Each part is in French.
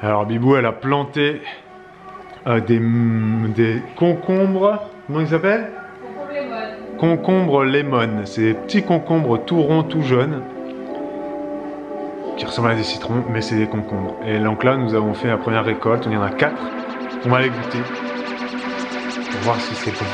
Alors Bibou, elle a planté des concombres, comment ils s'appellent? Concombres lemon. C'est des petits concombres tout ronds, tout jaunes, qui ressemblent à des citrons, mais c'est des concombres. Et donc là, nous avons fait la première récolte, il y en a 4. On va les goûter, pour voir si c'est bon.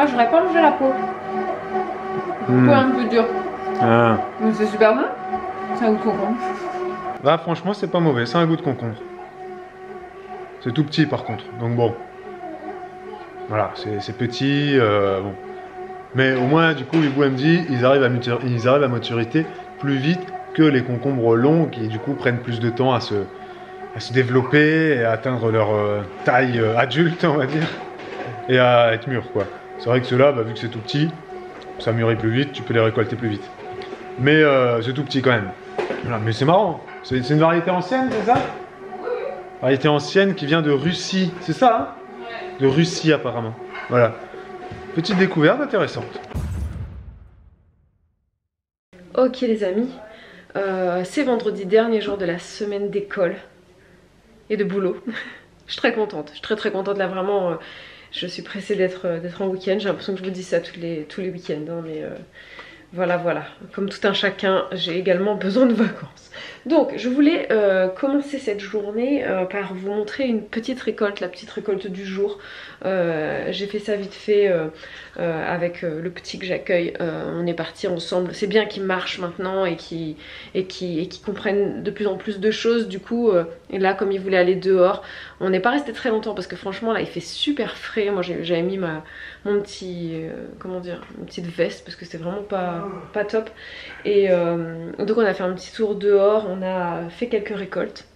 Ah, j'aurais pas mangé la peau. Peau un peu dure. Ah. Mais c'est super bon. C'est un goût de concombre. Là, franchement, c'est pas mauvais. C'est un goût de concombre. C'est tout petit, par contre. Donc bon. Voilà, c'est petit. Bon. Mais au moins, du coup, Bibou, elle me dit, ils arrivent à maturité plus vite que les concombres longs qui, du coup, prennent plus de temps à se développer et à atteindre leur taille adulte, on va dire. Et à être mûrs, quoi. C'est vrai que ceux-là, bah, vu que c'est tout petit, ça mûrit plus vite, tu peux les récolter plus vite. Mais c'est tout petit quand même. Voilà, mais c'est marrant. C'est une variété ancienne, c'est ça? Variété ancienne qui vient de Russie, c'est ça, hein? De Russie apparemment. Voilà. Petite découverte intéressante. Ok les amis, c'est vendredi, dernier jour de la semaine d'école et de boulot. Je suis très contente, je suis très contente là vraiment. Je suis pressée d'être en week-end. J'ai l'impression que je vous dis ça tous les week-ends, hein, mais voilà. Comme tout un chacun, j'ai également besoin de vacances. Donc, je voulais commencer cette journée par vous montrer une petite récolte, la petite récolte du jour. J'ai fait ça vite fait avec le petit que j'accueille. On est parti ensemble. C'est bien qu'il marche maintenant et qu'il comprenne de plus en plus de choses. Du coup, et là, comme il voulait aller dehors, on n'est pas resté très longtemps parce que franchement, là, il fait super frais. Moi, j'avais mis mon petit, comment dire, une petite veste parce que c'était vraiment pas top. Et donc, on a fait un petit tour dehors. On a fait quelques récoltes.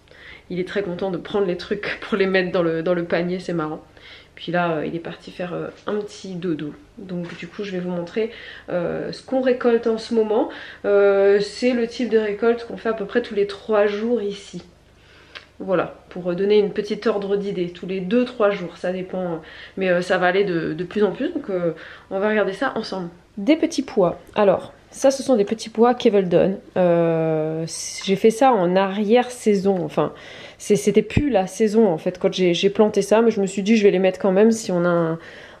Il est très content de prendre les trucs pour les mettre dans le panier, c'est marrant. Puis là, il est parti faire un petit dodo. Donc du coup, je vais vous montrer ce qu'on récolte en ce moment. C'est le type de récolte qu'on fait à peu près tous les 3 jours ici. Voilà, pour donner une petite ordre d'idée. Tous les 2-3 jours, ça dépend. Mais ça va aller de plus en plus, donc on va regarder ça ensemble. Des petits pois. Alors, ça ce sont des petits pois Keveldon. J'ai fait ça en arrière-saison, enfin... C'était plus la saison en fait quand j'ai planté ça, mais je me suis dit je vais les mettre quand même. Si on a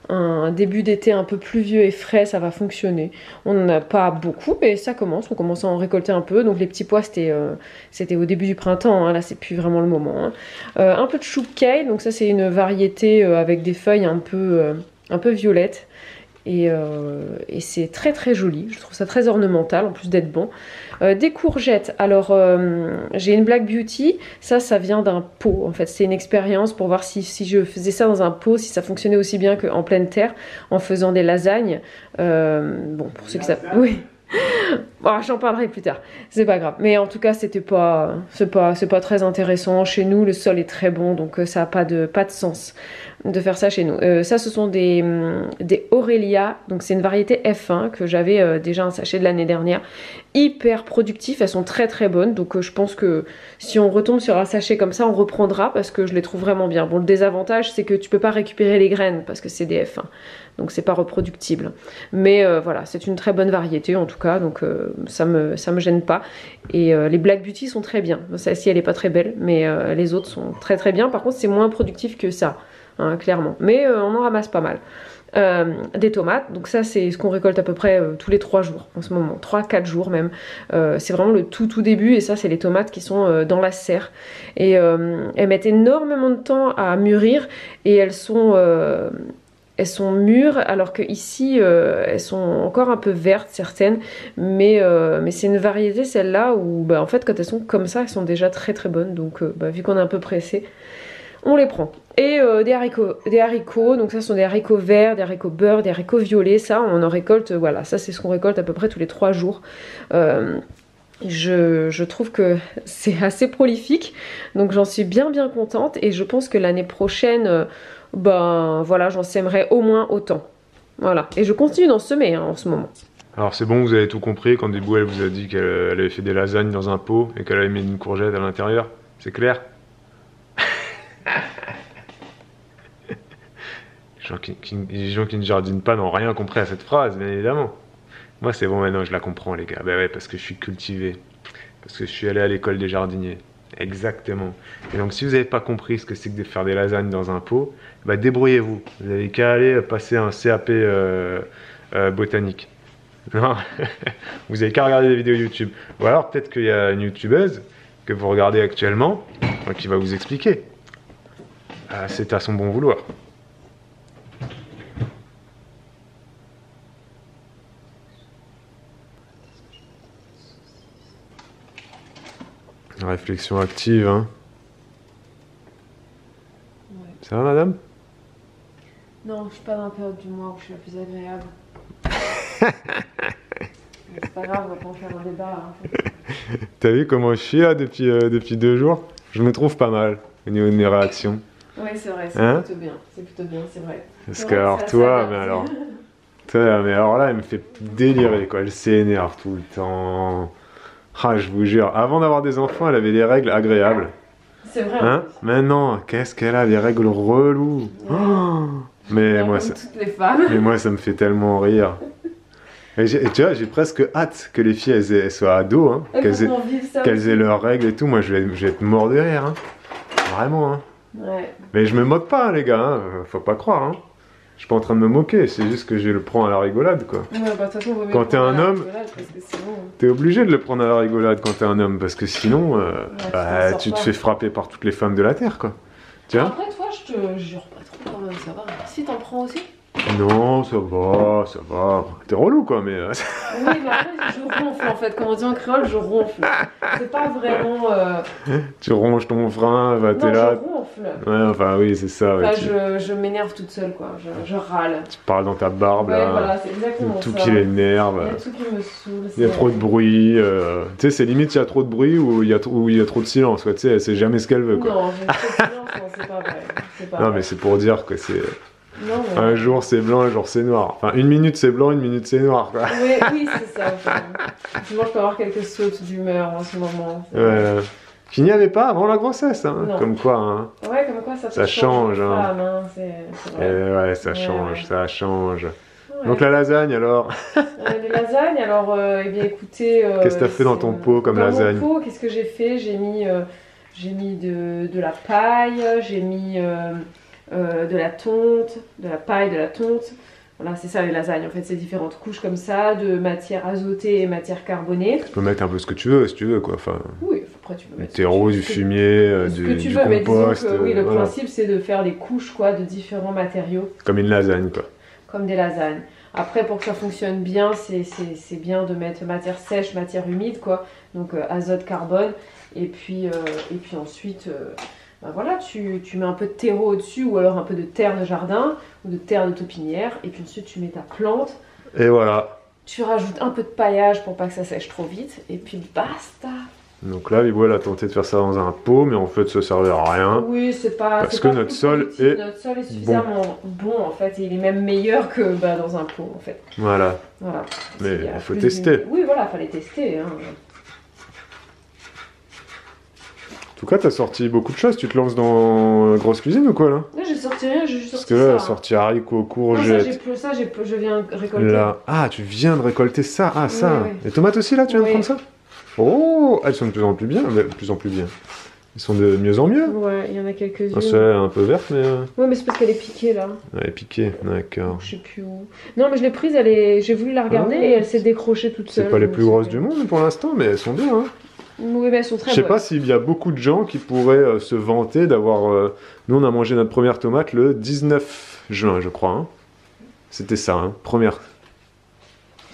un début d'été un peu pluvieux et frais, ça va fonctionner. On n'en a pas beaucoup, mais ça commence, on commence à en récolter un peu. Donc les petits pois c'était au début du printemps, hein. Là c'est plus vraiment le moment, hein. Un peu de chou kale, donc ça c'est une variété avec des feuilles un peu violettes. Et c'est très joli, je trouve ça très ornemental en plus d'être bon. Des courgettes, alors j'ai une Black Beauty, ça vient d'un pot en fait, c'est une expérience pour voir si je faisais ça dans un pot, si ça fonctionnait aussi bien qu'en pleine terre en faisant des lasagnes. Bon, pour ceux qui savent, oui. Bon, j'en parlerai plus tard, c'est pas grave. Mais en tout cas, c'est pas très intéressant. Chez nous, le sol est très bon, donc ça n'a pas de sens de faire ça chez nous. Ça, ce sont des Aurelia, donc c'est une variété F1 que j'avais déjà un sachet de l'année dernière. Hyper productif, elles sont très bonnes, donc je pense que si on retombe sur un sachet comme ça, on reprendra parce que je les trouve vraiment bien. Bon, le désavantage, c'est que tu peux pas récupérer les graines parce que c'est des F1, donc c'est pas reproductible. Mais voilà, c'est une très bonne variété en tout cas, donc ça me gêne pas. Et les Black Beauty sont très bien. Celle-ci, elle est pas très belle, mais les autres sont très bien. Par contre, c'est moins productif que ça, hein, clairement. Mais on en ramasse pas mal. Des tomates, donc ça c'est ce qu'on récolte à peu près tous les 3 jours en ce moment, 3-4 jours même. C'est vraiment le tout début, et ça c'est les tomates qui sont dans la serre. Et elles mettent énormément de temps à mûrir, et elles sont mûres, alors que ici elles sont encore un peu vertes certaines, mais c'est une variété celle-là où en fait quand elles sont comme ça, elles sont déjà très bonnes, donc vu qu'on est un peu pressé, on les prend. Et des haricots, donc ça sont des haricots verts, des haricots beurre, des haricots violets, ça on en récolte, voilà, ça c'est ce qu'on récolte à peu près tous les 3 jours. Je trouve que c'est assez prolifique, donc j'en suis bien contente, et je pense que l'année prochaine, voilà, j'en sèmerai au moins autant. Voilà, et je continue d'en semer hein, en ce moment. Alors c'est bon, vous avez tout compris quand Dibou elle vous a dit qu'elle avait fait des lasagnes dans un pot et qu'elle avait mis une courgette à l'intérieur. C'est clair? Les gens qui ne jardinent pas n'ont rien compris à cette phrase, bien évidemment. Moi c'est bon maintenant, je la comprends les gars. Bah ouais, parce que je suis cultivé. Parce que je suis allé à l'école des jardiniers. Exactement. Et donc si vous n'avez pas compris ce que c'est que de faire des lasagnes dans un pot, bah débrouillez-vous. Vous n'avez qu'à aller passer un CAP botanique. Non, vous avez qu'à regarder des vidéos YouTube. Ou alors peut-être qu'il y a une youtubeuse que vous regardez actuellement qui va vous expliquer. C'est à son bon vouloir. Réflexion active, hein. Ouais. Ça va, madame? Non, je suis pas dans la période du mois où je suis la plus agréable. C'est pas grave, on va pas en faire un débat. En fait. T'as vu comment je suis là depuis 2 jours? Je me trouve pas mal au niveau de mes réactions. Oui, c'est vrai, Hein? plutôt bien. C'est plutôt bien, c'est vrai. Parce que alors toi, mais alors là, elle me fait délirer quoi. Elle s'énerve tout le temps. Ah, je vous jure, avant d'avoir des enfants, elle avait des règles agréables. C'est vrai. Hein? Maintenant, qu'est-ce qu'elle a, des règles reloues. Oh, mais moi, toutes les femmes. mais moi, ça me fait tellement rire. Et tu vois, j'ai presque hâte que les filles elles soient ados, hein, qu'elles aient leurs règles et tout. Moi, je vais être mort de rire. Hein. Vraiment. Hein. Ouais. Mais je me moque pas, hein, les gars. Hein. Faut pas croire. Hein. Je suis pas en train de me moquer. C'est juste que je le prends à la rigolade, quoi. Ouais, bah, de toute façon, quand t'es un homme, t'es obligé de le prendre à la rigolade quand t'es un homme. Parce que sinon, tu te fais frapper par toutes les femmes de la Terre, quoi. Tu vois? Après, toi, je te jure pas trop quand même, ça va. Si, t'en prends aussi? Non, ça va, ça va. T'es relou, quoi, mais... Oui, mais après, je ronfle, en fait. Comme on dit en créole, je ronfle. C'est pas vraiment... Tu ronges ton frein, bah, t'es non, là... je ronfle. Ouais, enfin, oui, c'est ça. Ouais, enfin, je m'énerve toute seule, quoi. Je râle. Tu parles dans ta barbe, Ouais, là. voilà, c'est exactement tout ça. qui l'énerve. Il y a tout qui me saoule. Il y a trop de bruit. Tu sais, c'est limite, il y a trop de bruit ou il y a trop de silence, quoi. Tu sais, elle sait jamais ce qu'elle veut, quoi. Non, j'ai trop de silence, non, c'est pas vrai. Non, mais c'est pour dire que c'est... Non, mais... Un jour c'est blanc, un jour c'est noir. Enfin, 1 minute c'est blanc, 1 minute c'est noir, quoi. Oui, c'est ça. Effectivement, je peux avoir quelques sautes d'humeur en ce moment. Qu'il n'y avait pas avant la grossesse, hein. Non. Comme quoi, hein. Ouais, comme quoi ça change, hein. Femme, hein. C'est vrai. Ouais, ça change, ouais. ça change. Ouais. Donc la lasagne, alors? Les lasagnes, alors, eh bien, écoutez... Qu'est-ce que t'as fait dans ton pot comme lasagne? Dans mon pot, qu'est-ce que j'ai fait? J'ai mis de la paille, j'ai mis de la tonte, de la paille, de la tonte. Voilà, c'est ça les lasagnes, en fait, c'est différentes couches comme ça, de matière azotée et matière carbonée. Tu peux mettre un peu ce que tu veux, si tu veux, quoi. Enfin, oui, après tu peux mettre... Du terreau, du fumier, ce du que tu veux, mais disons compost. que, oui, le voilà. principe, c'est de faire des couches, quoi, de différents matériaux. Comme une lasagne, quoi. Comme des lasagnes. Après, pour que ça fonctionne bien, c'est bien de mettre matière sèche, matière humide, quoi. Donc azote, carbone. Et puis ensuite, ben voilà, tu mets un peu de terreau au-dessus, ou alors un peu de terre de jardin, ou de terre de taupinière. Et puis ensuite, tu mets ta plante. Et voilà. Tu rajoutes un peu de paillage pour pas que ça sèche trop vite. Et puis basta. Donc là, Vibou, elle a tenté de faire ça dans un pot, mais en fait, ça servait à rien. Oui, c'est pas... Parce que notre sol est suffisamment bon, en fait. Et il est même meilleur que dans un pot, en fait. Voilà. Voilà. Mais il faut tester. Oui, voilà, fallait tester. Hein. En tout cas, t'as sorti beaucoup de choses. Tu te lances dans grosse cuisine ou quoi, là? Là, j'ai sorti rien, j'ai juste Parce sorti que là, ça. t'as sorti haricots, courgettes. Non, je viens récolter. Là. Ah, tu viens de récolter ça. Ah, ça. Oui. Les tomates aussi, là, tu viens de Oui. prendre ça? Oh, elles sont de plus en plus bien. De plus en plus bien. Elles sont de mieux en mieux. Ouais, il y en a quelques-unes. Ah, celle-là, un peu verte, mais... Ouais, mais c'est parce qu'elle est piquée, là. Elle est piquée, d'accord. Je sais plus où. Non, mais je l'ai prise, j'ai voulu la regarder et elle s'est décrochée toute seule. C'est pas les plus grosses du monde pour l'instant, mais elles sont bien, hein. Oui, mais elles sont très Je sais bonnes. pas s'il y a beaucoup de gens qui pourraient se vanter d'avoir... Nous, on a mangé notre première tomate le 19 juin, je crois. Hein. C'était ça, hein. Première...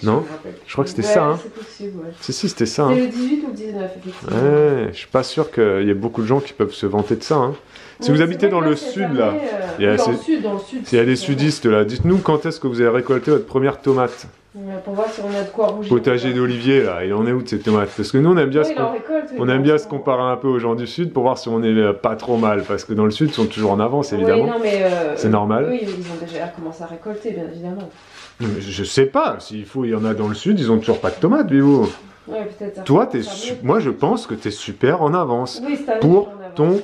Non? Je crois que c'était ça, hein. C'est possible, ouais. Si, c'était ça. C'est Hein. le 18 ou le 19, effectivement. Ouais, je suis pas sûr qu'il y ait beaucoup de gens qui peuvent se vanter de ça, hein. Si Ouais, vous c'est habitez vrai dans que le c'est sud, fermé, là, il y a dans le sud. s'il y a des sudistes, là, dites-nous quand est-ce que vous avez récolté votre première tomate. Ouais, pour voir si on a de quoi rougir. Potager d'Olivier, là, il en est où de ces tomates? Parce que nous, on aime bien, on aime bien se comparer un peu aux gens du Sud pour voir si on est pas trop mal. Parce que dans le Sud, ils sont toujours en avance, évidemment. Oui, non, mais c'est normal. Oui, ils ont déjà commencé à récolter, bien évidemment. Je sais pas, s'il faut, il y en a dans le Sud, ils ont toujours pas de tomates, Vivo. Ouais, peut-être. Toi, moi, je pense que t'es super en avance. Oui, c'est pour ton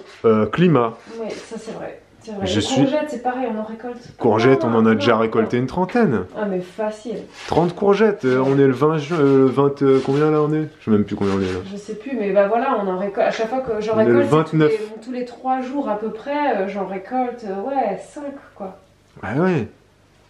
climat. Oui, ça c'est vrai. Courgettes, c'est pareil, on en récolte. Courgettes, on en a déjà récolté une trentaine. Ah, mais facile. 30 courgettes, on est le 20 juin, combien là on est? Je sais même plus combien on est là. Je sais plus, mais bah voilà, on en récolte. À chaque fois que j'en récolte, le 29. Tous les 3 jours à peu près, j'en récolte, ouais, 5 quoi. Ouais.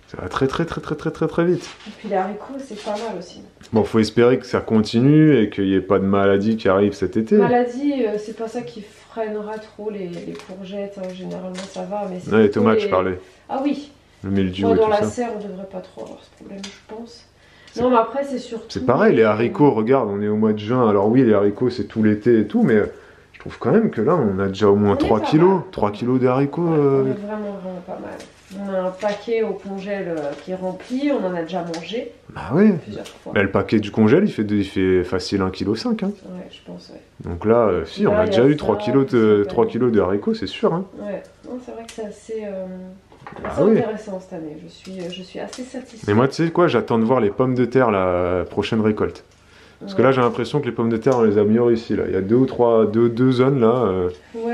Ça va très vite. Et puis les haricots, c'est pas mal aussi. Bon, faut espérer que ça continue et qu'il n'y ait pas de maladie qui arrive cet été. Maladie, c'est pas ça qui freinera trop les courgettes, hein. Généralement ça va. Mais les tomates, je parlais. Ah oui. Le mildiou et dans tout la ça. serre, on devrait pas trop avoir ce problème, je pense. Non, mais après, c'est surtout... C'est pareil, les haricots, regarde, on est au mois de juin. Alors oui, les haricots, c'est tout l'été et tout, mais je trouve quand même que là, on a déjà au moins 3 kilos. 3 kilos de haricots. On est vraiment pas mal. On a un paquet au congèle qui est rempli, on en a déjà mangé. Bah oui. Plusieurs fois. Mais le paquet du congèle, il fait facile 1,5 kg. Hein. Ouais, je pense, ouais. Donc là, si, là, on a déjà eu 3 kilos de haricots, c'est sûr. Hein. Ouais, non, c'est vrai que c'est assez, oui. intéressant cette année. Je suis assez satisfaite. Mais moi, tu sais quoi, j'attends de voir les pommes de terre la prochaine récolte. Parce que là, j'ai l'impression que les pommes de terre, on les a mieux réussi. Là. Il y a deux zones là où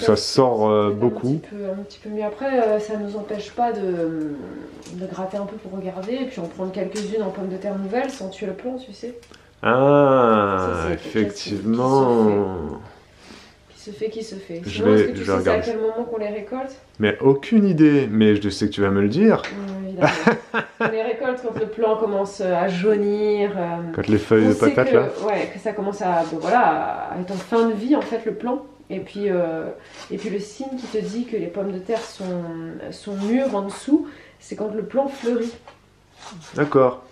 ça sort beaucoup. Un petit peu mieux. Après, ça ne nous empêche pas de gratter un peu pour regarder et puis en prendre quelques-unes en pommes de terre nouvelles sans tuer le plant, tu sais. Ah, ça, effectivement. Qui se fait. Je Sinon, vais est-ce que tu sais regarder. à quel moment qu'on les récolte? Mais aucune idée. Mais je sais que tu vas me le dire. Évidemment. On les récolte quand le plant commence à jaunir. Quand les feuilles de patates là. Ouais, que ça commence à être en fin de vie en fait le plant. Et puis le signe qui te dit que les pommes de terre sont mûres en dessous, c'est quand le plant fleurit. D'accord.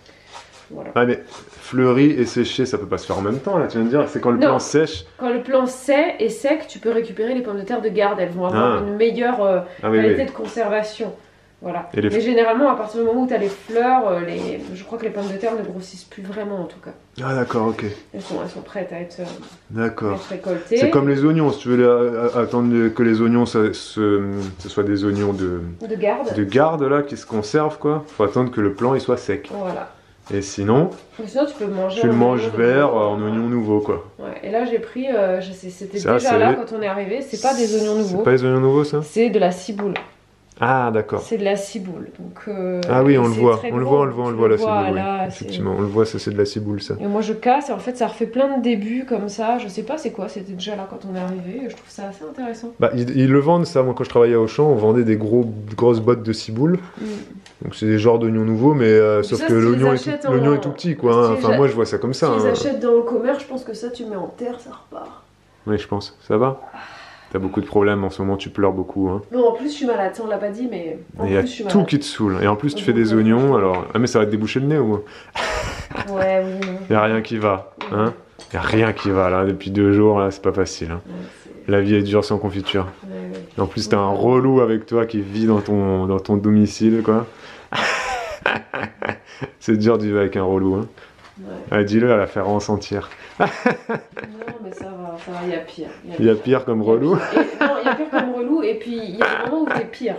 Voilà. Ah mais fleuri et séché, ça peut pas se faire en même temps là, tu viens de dire, c'est quand le plant sèche. Quand le plant est sec, tu peux récupérer les pommes de terre de garde, elles vont avoir une meilleure qualité de conservation. Voilà. Mais généralement, à partir du moment où tu as les fleurs, je crois que les pommes de terre ne grossissent plus vraiment en tout cas. Ah d'accord, ok. Elles sont prêtes à être récoltées. C'est comme les oignons, si tu veux attendre que les oignons ce soit des oignons de garde là, qui se conservent quoi. Faut attendre que le plant il soit sec. Voilà. Et sinon tu peux manger. Tu le manges vert en oignon nouveau quoi. Ouais. Et là j'ai pris, c'était déjà là quand on est arrivé. C'est pas des oignons nouveaux. C'est pas des oignons nouveaux ça. C'est de la ciboule. Ah d'accord. C'est de la ciboule. Donc, ah oui, on le voit la ciboule. Là, effectivement, on le voit, ça c'est de la ciboule ça. Et moi je casse et en fait ça refait plein de débuts comme ça. Je sais pas c'est quoi, c'était déjà là quand on est arrivé. Je trouve ça assez intéressant. Bah ils le vendent ça. Moi quand je travaillais à Auchan, on vendait des grosses bottes de ciboule. Donc c'est des genres d'oignons nouveaux, mais sauf que l'oignon est tout petit quoi. Hein. Enfin moi je vois ça comme ça. Si ils achètent dans le commerce, je pense que ça tu mets en terre, ça repart. Oui je pense. Ça va. T'as beaucoup de problèmes en ce moment, tu pleures beaucoup. Hein. Non, en plus je suis malade, on l'a pas dit, mais il y a tout qui te saoule. Et en plus tu fais des oignons, alors... Ah mais ça va te déboucher le nez ou... Ouais, oui. Il y a rien qui va. Hein. Il y a rien qui va là, depuis 2 jours, là, c'est pas facile. Hein. La vie est dure sans confiture. Et en plus t'as un relou avec toi qui vit dans ton domicile, quoi. C'est dur de vivre avec un relou. Hein. Ouais, dis-le, à la faire ressentir. Non, mais ça va, il y a pire. Il y a pire comme relou. Non, il y a pire comme relou, et puis il y a des moments où t'es pire.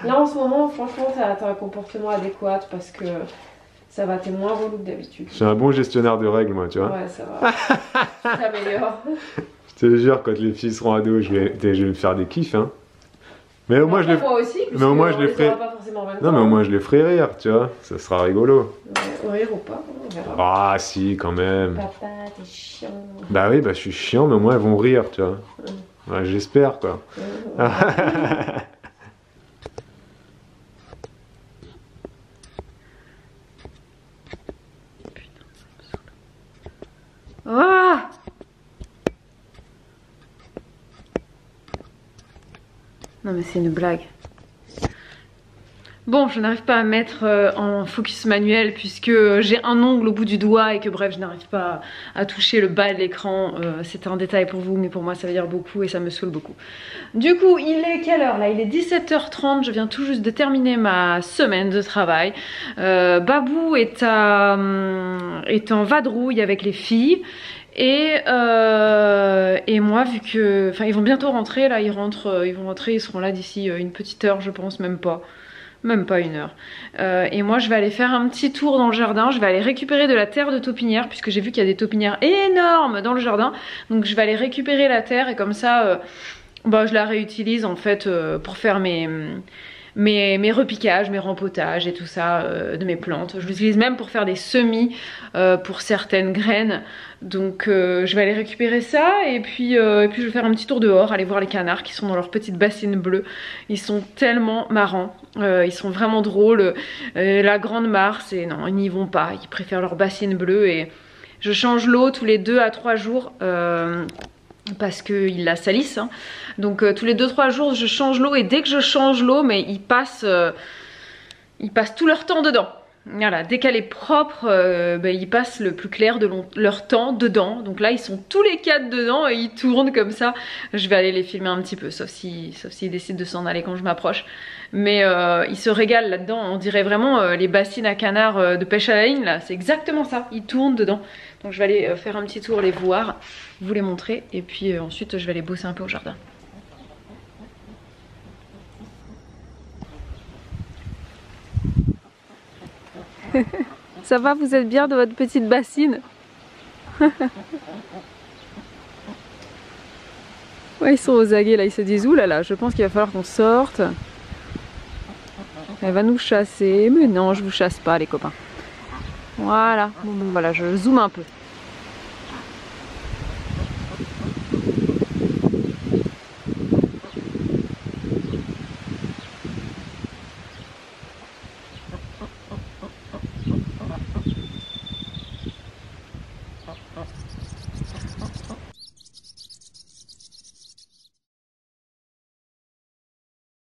Là, en ce moment, franchement, t'as un comportement adéquat parce que ça va, t'es moins relou que d'habitude. Je suis un bon gestionnaire de règles, moi, tu vois. Ouais, ça va. Tu t'améliores. Je te jure, quand les filles seront ados, je vais me faire des kiffs, hein. Mais au moins, moi aussi, mais au moins je les ferai. Non, mais au moins je les ferai rire, tu vois. Ça sera rigolo. Ouais, rire ou pas, on verra. Ah, si, quand même. Papa, t'es chiant. Bah oui, bah je suis chiant, mais au moins elles vont rire, tu vois. Ouais, j'espère, quoi. Ah! Non mais c'est une blague. Bon, je n'arrive pas à mettre en focus manuel puisque j'ai un ongle au bout du doigt et que bref, je n'arrive pas à toucher le bas de l'écran. C'est un détail pour vous, mais pour moi ça veut dire beaucoup et ça me saoule beaucoup. Du coup, il est quelle heure là? Il est 17h30, je viens tout juste de terminer ma semaine de travail. Babou est en vadrouille avec les filles. Et moi, vu que, enfin, ils vont bientôt rentrer là, ils vont rentrer, ils seront là d'ici une petite heure, je pense, même pas une heure. Et moi, je vais aller faire un petit tour dans le jardin. Je vais aller récupérer de la terre de taupinière puisque j'ai vu qu'il y a des taupinières énormes dans le jardin. Donc, je vais aller récupérer la terre et comme ça, bah, je la réutilise en fait pour faire mes repiquages, mes rempotages et tout ça de mes plantes. Je l'utilise même pour faire des semis pour certaines graines. Donc je vais aller récupérer ça et puis je vais faire un petit tour dehors, aller voir les canards qui sont dans leur petite bassine bleue. Ils sont tellement marrants, ils sont vraiment drôles. La grande Mars, non, ils n'y vont pas, ils préfèrent leur bassine bleue et je change l'eau tous les 2 à 3 jours. Parce qu'ils la salissent, hein. Donc tous les 2-3 jours je change l'eau et dès que je change l'eau, mais ils passent tout leur temps dedans. Voilà, dès qu'elle est propre, ils passent le plus clair de leur temps dedans. Donc là ils sont tous les 4 dedans et ils tournent comme ça. Je vais aller les filmer un petit peu, sauf s'ils décident de s'en aller quand je m'approche. Mais ils se régalent là-dedans, on dirait vraiment les bassines à canards de pêche à la ligne là, c'est exactement ça, ils tournent dedans. Donc je vais aller faire un petit tour, les voir, vous les montrer et puis ensuite je vais aller bosser un peu au jardin. Ça va, vous êtes bien dans votre petite bassine? Ouais, ils sont aux aguets là, ils se disent oulala, je pense qu'il va falloir qu'on sorte. Elle va nous chasser, mais non, je vous chasse pas les copains. Voilà, bon, voilà, je zoome un peu.